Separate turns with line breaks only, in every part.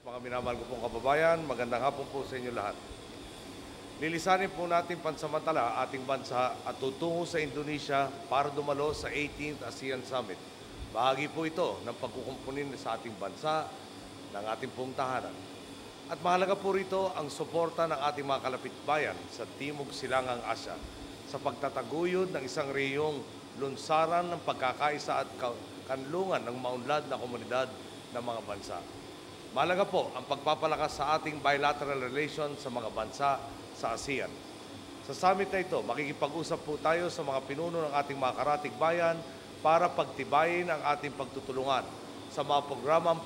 Mga minamahal ko pong kababayan, magandang hapon po sa inyo lahat. Lilisanin po natin pansamantala ating bansa at tutungo sa Indonesia para dumalo sa 18th ASEAN Summit. Bahagi po ito ng pagkukumpunin sa ating bansa, ng ating pong tahanan. At mahalaga po rito ang suporta ng ating mga kalapitbayan sa Timog Silangang Asya sa pagtataguyod ng isang rehiyong lunsaran ng pagkakaisa at kanlungan ng maunlad na komunidad ng mga bansa. Mahalaga po ang pagpapalakas sa ating bilateral relations sa mga bansa sa ASEAN. Sa summit na ito, makikipag-usap po tayo sa mga pinuno ng ating mga karatig bayan para pagtibayin ang ating pagtutulungan sa mga programang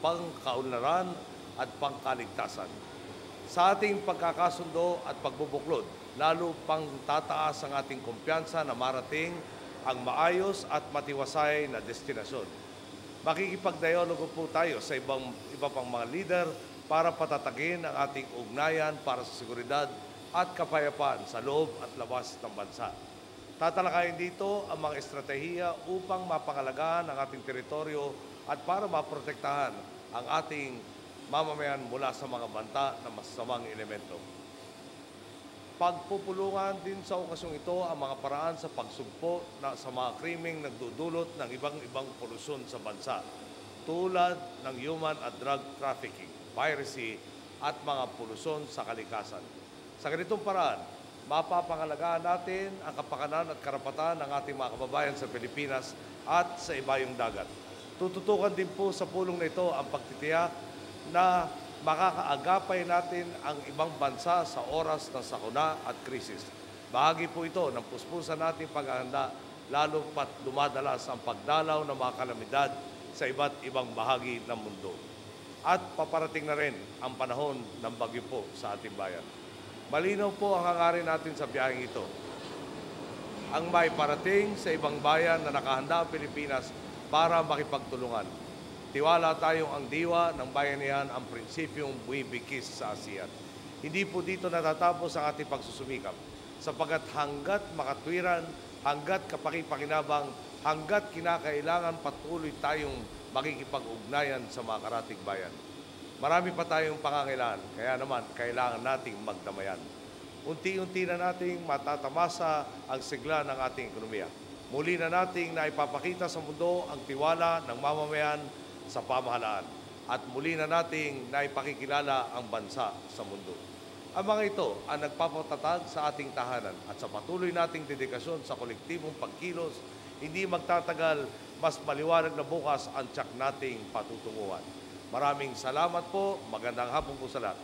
pangkaunlaran at pangkaligtasan. Sa ating pagkakasundo at pagbubuklod, lalo pang tataas ang ating kumpiyansa na marating ang maayos at matiwasay na destinasyon. Makikipagdialogo po tayo sa iba pang mga leader para patatagin ang ating ugnayan para sa seguridad at kapayapaan sa loob at labas ng bansa. Tatalakayin dito ang mga estratehiya upang mapangalagaan ang ating teritoryo at para maprotektahan ang ating mamamayan mula sa mga banta ng masasamang elemento. Pagpupulungan din sa okasyong ito ang mga paraan sa pagsugpo sa mga krimeng nagdudulot ng ibang polusyon sa bansa tulad ng human at drug trafficking, piracy at mga polusyon sa kalikasan. Sa ganitong paraan, mapapangalagaan natin ang kapakanan at karapatan ng ating mga kababayan sa Pilipinas at sa ibayong dagat. Tututukan din po sa pulong na ito ang pagtitiyak na makakaagapay natin ang ibang bansa sa oras ng sakuna at krisis. Bahagi po ito ng puspusan nating paghahanda, lalo pat dumadalas ang pagdalaw ng mga kalamidad sa iba't ibang bahagi ng mundo. At paparating na rin ang panahon ng bagyo po sa ating bayan. Malinaw po ang hangarin natin sa biyaheng ito. Ang may parating sa ibang bayan na nakahanda ang Pilipinas para makipagtulungan. Tiwala tayong ang diwa ng bayanihan ang prinsipyong buwibigkis sa ASEAN. Hindi po dito natatapos ang ating pagsusumikap, sapagkat hanggat makatwiran, hanggat kapakipakinabang, hanggat kinakailangan patuloy tayong makikipag-ugnayan sa mga karatig bayan. Marami pa tayong pangangailangan, kaya naman kailangan nating magdamayan. Unti-unti na nating matatamasa ang sigla ng ating ekonomiya. Muli na nating naipapakita sa mundo ang tiwala ng mamamayan sa pamahalaan at muli na nating naipakikilala ang bansa sa mundo. Ang mga ito ang nagpapatatag sa ating tahanan at sa patuloy nating dedikasyon sa kolektibong pagkilos, hindi magtatagal, mas maliwanag na bukas ang tiyak nating patutunguhan. Maraming salamat po, magandang hapon po sa lahat.